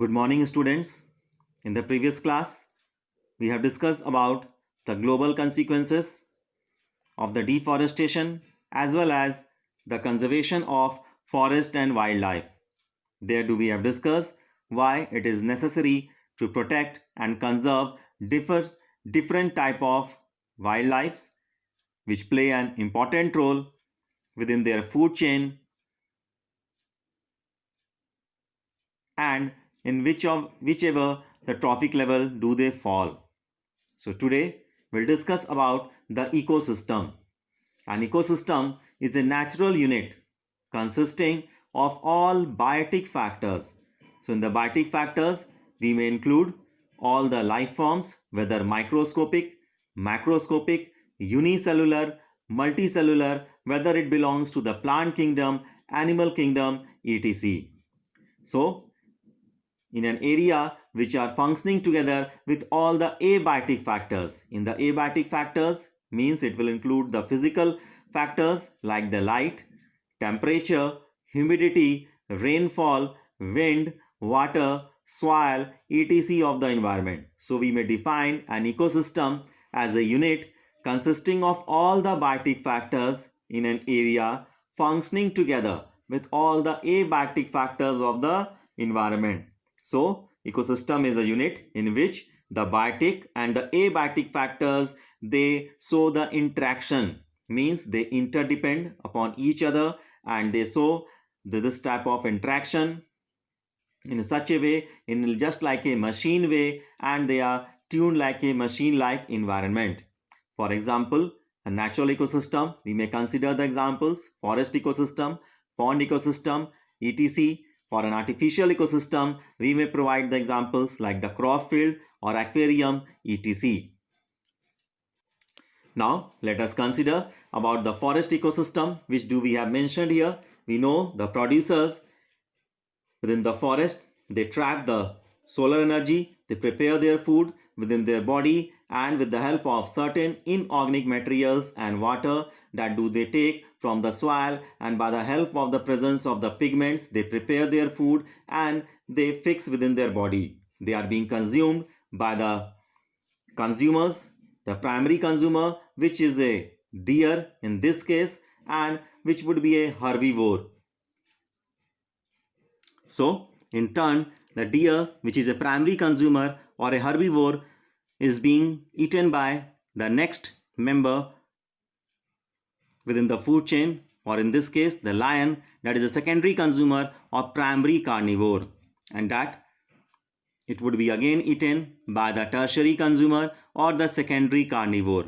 Good morning, students. In the previous class, we have discussed about the global consequences of the deforestation as well as the conservation of forest and wildlife. There we have discussed why it is necessary to protect and conserve different type of wildlife which play an important role within their food chain and in whichever the trophic level do they fall. So today we'll discuss about the ecosystem. An ecosystem is a natural unit consisting of all biotic factors. So in the biotic factors we may include all the life forms, whether microscopic, macroscopic, unicellular, multicellular, whether it belongs to the plant kingdom, animal kingdom, etc. So in an area which are functioning together with all the abiotic factors. In the abiotic factors means it will include the physical factors like the light, temperature, humidity, rainfall, wind, water, soil, etc. of the environment. So we may define an ecosystem as a unit consisting of all the biotic factors in an area functioning together with all the abiotic factors of the environment. So, ecosystem is a unit in which the biotic and the abiotic factors they show the interaction, means they interdepend upon each other and they show this type of interaction in such a way, in just like a machine way, and they are tuned like a machine like environment. For example, a natural ecosystem, we may consider the examples forest ecosystem, pond ecosystem, etc. For an artificial ecosystem, we may provide the examples like the crop field or aquarium, etc. Now, let us consider about the forest ecosystem, which we have mentioned here. We know the producers within the forest, they trap the solar energy, they prepare their food within their body, and with the help of certain inorganic materials and water that they take from the soil, and by the help of the presence of the pigments they prepare their food and they fix within their body. They are being consumed by the consumers, the primary consumer, which is a deer in this case, and which would be a herbivore. So in turn, the deer, which is a primary consumer or a herbivore, is being eaten by the next member within the food chain, or in this case the lion, that is a secondary consumer or primary carnivore, and that it would be again eaten by the tertiary consumer or the secondary carnivore.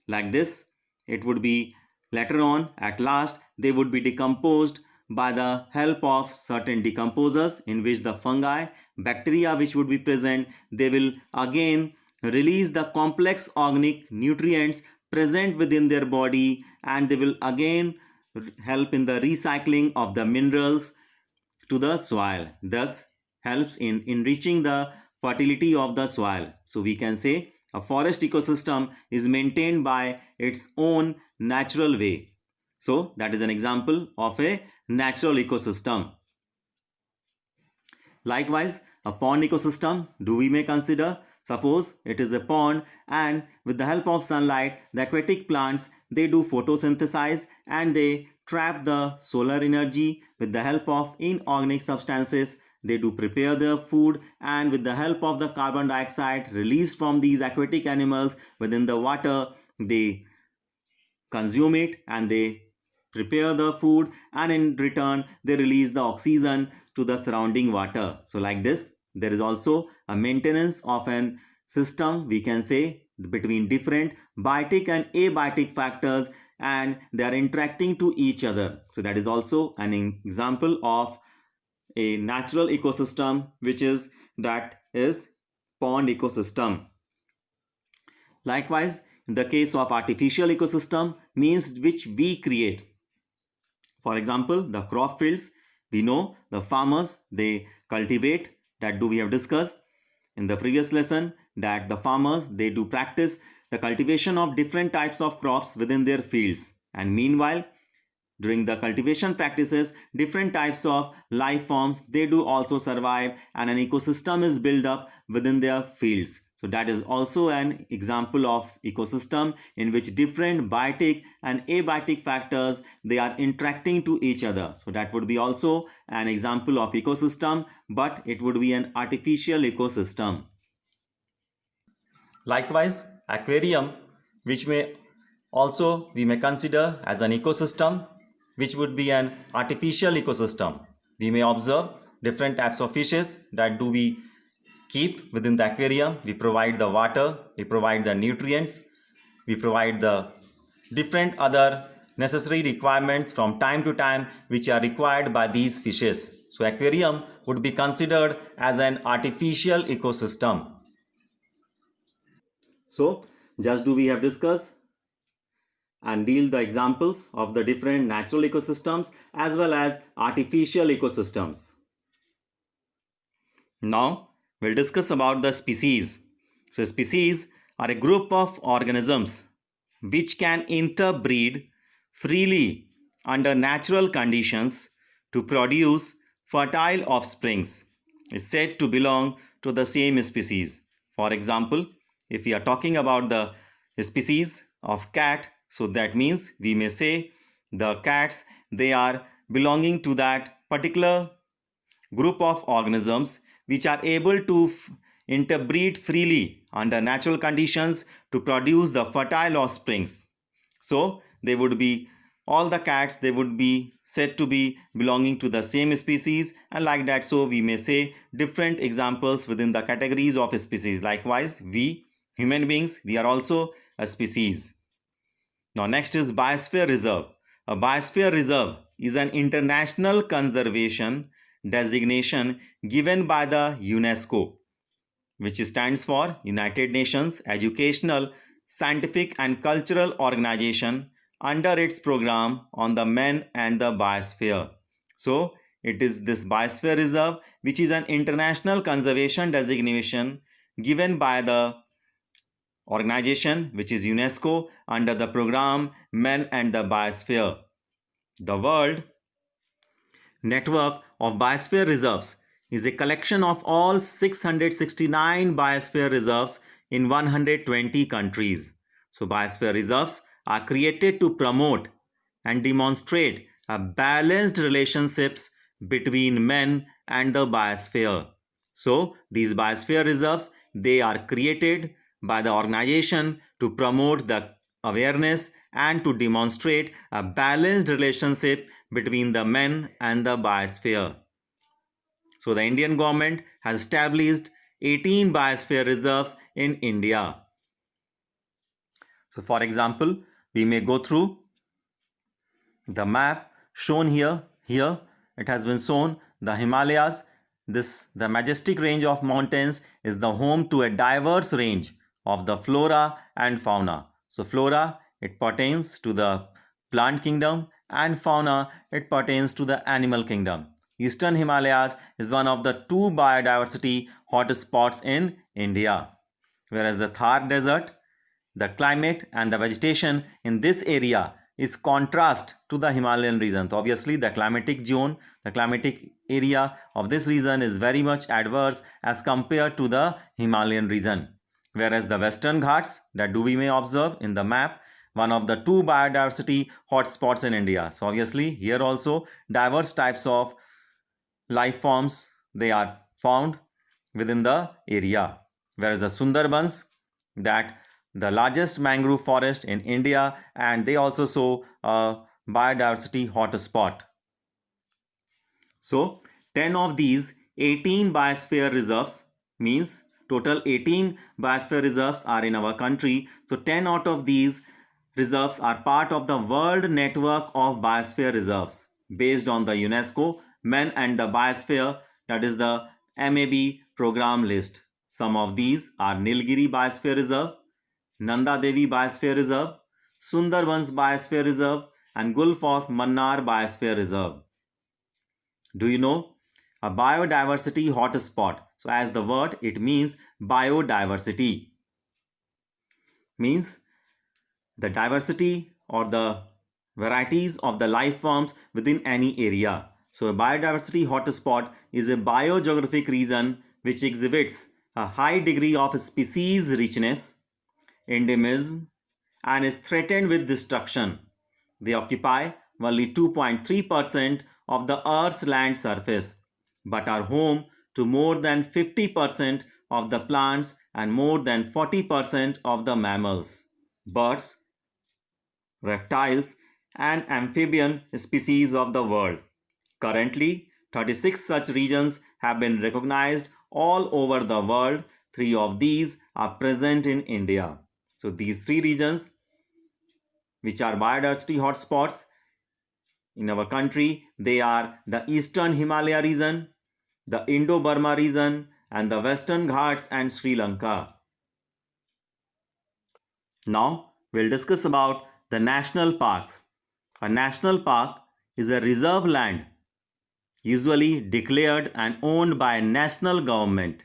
Like this, it would be later on, at last, they would be decomposed by the help of certain decomposers in which the fungi, bacteria which would be present, they will again release the complex organic nutrients present within their body, and they will again help in the recycling of the minerals to the soil, thus helps in enriching the fertility of the soil. So we can say a forest ecosystem is maintained by its own natural way. So that is an example of a natural ecosystem. Likewise, a pond ecosystem we may consider. Suppose it is a pond, and with the help of sunlight, the aquatic plants, they do photosynthesize and they trap the solar energy with the help of inorganic substances. They do prepare their food, and with the help of the carbon dioxide released from these aquatic animals within the water, they consume it and they prepare the food, and in return they release the oxygen to the surrounding water. So like this, there is also a maintenance of an system, we can say, between different biotic and abiotic factors, and they are interacting to each other. So that is also an example of a natural ecosystem, which is pond ecosystem. Likewise, in the case of artificial ecosystem, means which we create. For example, the crop fields, we know the farmers, they cultivate, that we have discussed in the previous lesson, that the farmers, they do practice the cultivation of different types of crops within their fields, and meanwhile During the cultivation practices, different types of life forms, they do also survive, and an ecosystem is built up within their fields. So that is also an example of ecosystem in which different biotic and abiotic factors, they are interacting to each other. So that would be also an example of ecosystem, but it would be an artificial ecosystem. Likewise, aquarium, which may also we may consider as an ecosystem, which would be an artificial ecosystem. We may observe different types of fishes that do we keep within the aquarium. We provide the water, we provide the nutrients, we provide the different other necessary requirements from time to time which are required by these fishes. So aquarium would be considered as an artificial ecosystem. So just do we have discussed and deal the examples of the different natural ecosystems as well as artificial ecosystems. Now we'll discuss about the species. So species are a group of organisms which can interbreed freely under natural conditions to produce fertile offsprings. Is said to belong to the same species. For example, if we are talking about the species of cat, so that means we may say the cats, they are belonging to that particular group of organisms which are able to interbreed freely under natural conditions to produce the fertile offsprings. So they would be all the cats, they would be said to be belonging to the same species, and like that, so we may say different examples within the categories of species. Likewise, we human beings, we are also a species. Now next is biosphere reserve. A biosphere reserve is an international conservation designation given by the UNESCO, which stands for United Nations Educational, Scientific and Cultural Organization, under its program on the men and the biosphere. So it is this biosphere reserve which is an international conservation designation given by the organization which is UNESCO under the program Men and the Biosphere. The World Network of Biosphere Reserves is a collection of all 669 biosphere reserves in 120 countries. So biosphere reserves are created to promote and demonstrate a balanced relationships between men and the biosphere. So these biosphere reserves, they are created by the organization to promote the awareness and to demonstrate a balanced relationship between the men and the biosphere. So the Indian government has established 18 biosphere reserves in India. So for example, we may go through the map shown here. Here it has been shown the Himalayas. The majestic range of mountains is the home to a diverse range of the flora and fauna. So flora, it pertains to the plant kingdom, and fauna, it pertains to the animal kingdom. Eastern Himalayas is one of the two biodiversity hotspots in India, whereas the Thar Desert, the climate and the vegetation in this area is contrast to the Himalayan region. So obviously the climatic zone, the climatic area of this region is very much adverse as compared to the Himalayan region. Whereas the Western Ghats, that do we may observe in the map, one of the two biodiversity hotspots in India. So obviously here also diverse types of life forms, they are found within the area. Whereas the Sundarbans, that the largest mangrove forest in India, and they also show a biodiversity hotspot. So 10 of these 18 biosphere reserves, means total 18 biosphere reserves are in our country. So 10 out of these reserves are part of the World Network of Biosphere Reserves based on the UNESCO Men and the Biosphere, that is the MAB program list. Some of these are Nilgiri Biosphere Reserve, Nanda Devi Biosphere Reserve, Sundarbans Biosphere Reserve, and Gulf of Mannar Biosphere Reserve. Do you know a biodiversity hotspot? So as the word, it means biodiversity. Means the diversity or the varieties of the life forms within any area. So a biodiversity hotspot is a biogeographic region which exhibits a high degree of species richness, endemism, and is threatened with destruction. They occupy only 2.3% of the Earth's land surface, but are home to more than 50% of the plants and more than 40% of the mammals, birds, reptiles, and amphibian species of the world. Currently, 36 such regions have been recognized all over the world. 3 of these are present in India. So these 3 regions, which are biodiversity hotspots in our country, they are the Eastern Himalaya region, the Indo-Burma region, and the Western Ghats and Sri Lanka. Now, we'll discuss about the national parks. A national park is a reserve land usually declared and owned by a national government.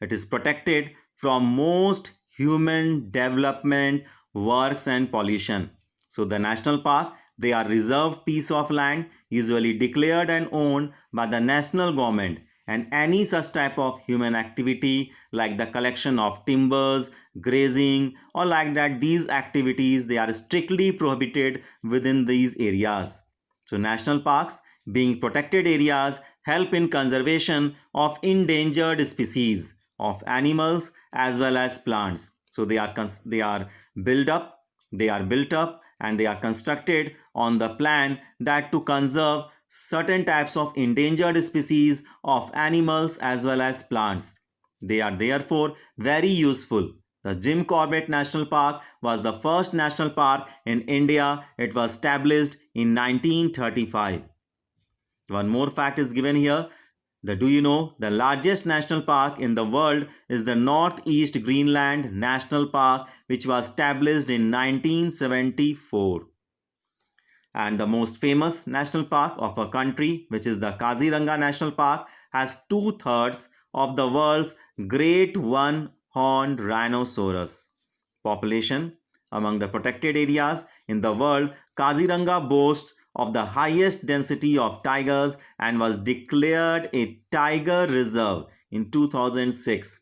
It is protected from most human development works and pollution. So the national park, they are reserved piece of land usually declared and owned by the national government, and any such type of human activity like the collection of timbers, grazing or like that, these activities they are strictly prohibited within these areas. So national parks being protected areas help in conservation of endangered species of animals as well as plants. So they are built up, and they are constructed on the plan that to conserve certain types of endangered species of animals as well as plants. They are therefore very useful. The Jim Corbett National Park was the first national park in India. It was established in 1935. One more fact is given here. Do you know the largest national park in the world is the Northeast Greenland National Park, which was established in 1974. And the most famous national park of a country, which is the Kaziranga National Park, has 2/3 of the world's great one-horned rhinoceros population. Among the protected areas in the world, Kaziranga boasts of the highest density of tigers and was declared a tiger reserve in 2006.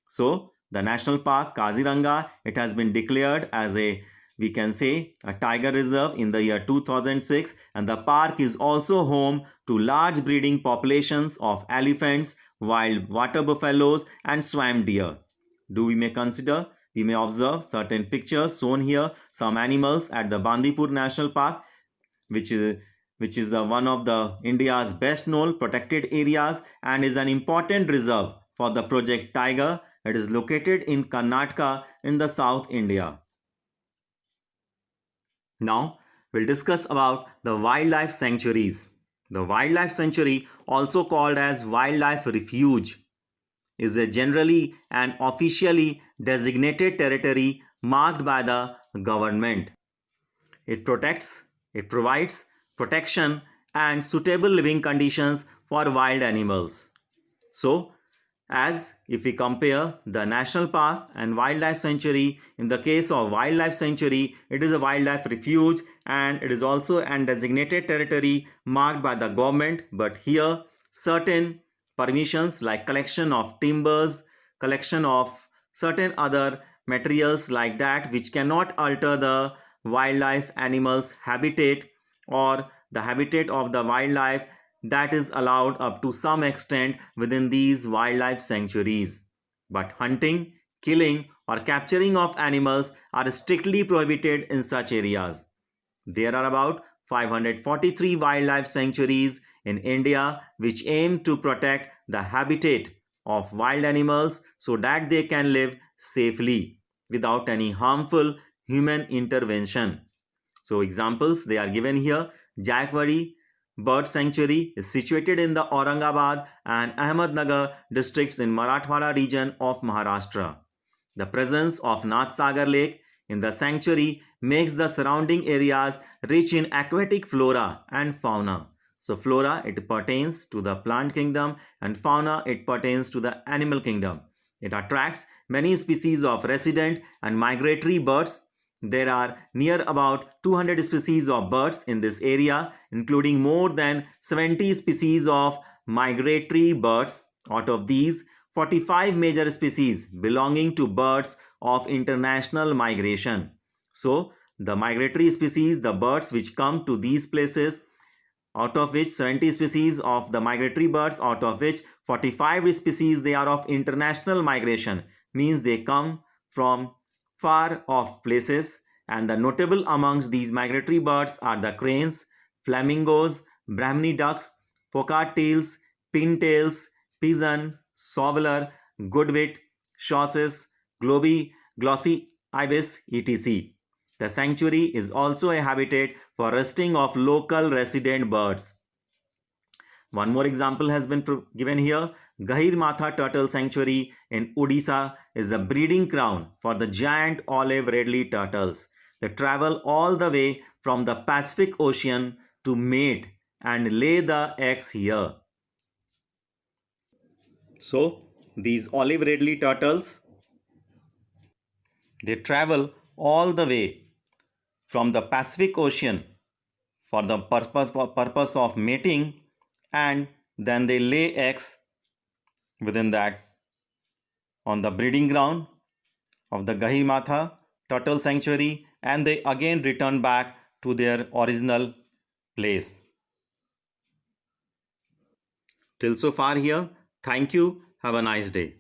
So the national park Kaziranga, it has been declared as we can say a tiger reserve in the year 2006, and the park is also home to large breeding populations of elephants, wild water buffaloes and swamp deer. We may observe certain pictures shown here, some animals at the Bandipur National Park, which is the one of the India's best known protected areas and is an important reserve for the Project Tiger. It is located in Karnataka in the South India. Now we'll discuss about the wildlife sanctuaries. The wildlife sanctuary, also called as wildlife refuge, is a generally and officially designated territory marked by the government. It provides protection and suitable living conditions for wild animals. So, as if we compare the national park and wildlife sanctuary, in the case of wildlife sanctuary, it is a wildlife refuge and it is also an designated territory marked by the government, but here certain permissions like collection of timbers, collection of certain other materials like that which cannot alter the wildlife animals habitat or the habitat of the wildlife, that is allowed up to some extent within these wildlife sanctuaries. But hunting, killing or capturing of animals are strictly prohibited in such areas. There are about 543 wildlife sanctuaries in India which aim to protect the habitat of wild animals so that they can live safely without any harmful human intervention. So examples they are given here. Jaikwadi Bird Sanctuary is situated in the Aurangabad and Ahmednagar districts in Marathwada region of Maharashtra. The presence of Nath Sagar Lake in the sanctuary makes the surrounding areas rich in aquatic flora and fauna. So flora, it pertains to the plant kingdom, and fauna, it pertains to the animal kingdom. It attracts many species of resident and migratory birds. there are near about 200 species of birds in this area, including more than 70 species of migratory birds. Out of these, 45 major species belonging to birds of international migration. So, the migratory species, the birds which come to these places, out of which 70 species of the migratory birds, out of which 45 species they are of international migration, means they come from far off places. And the notable amongst these migratory birds are the cranes, flamingos, Brahminy ducks, pocket-tails, pintails, pigeon, shoveler, godwit, chausses, glossy ibis, etc. The sanctuary is also a habitat for resting of local resident birds. One more example has been given here. Gahirmatha Turtle Sanctuary in Odisha is the breeding ground for the giant olive redleaf turtles. They travel all the way from the Pacific Ocean to mate and lay the eggs here. So, these olive redleaf turtles, they travel all the way from the Pacific Ocean for the purpose of mating, and then they lay eggs within that on the breeding ground of the Gahirmatha Turtle Sanctuary, and they again return back to their original place. Till so far here, thank you. Have a nice day.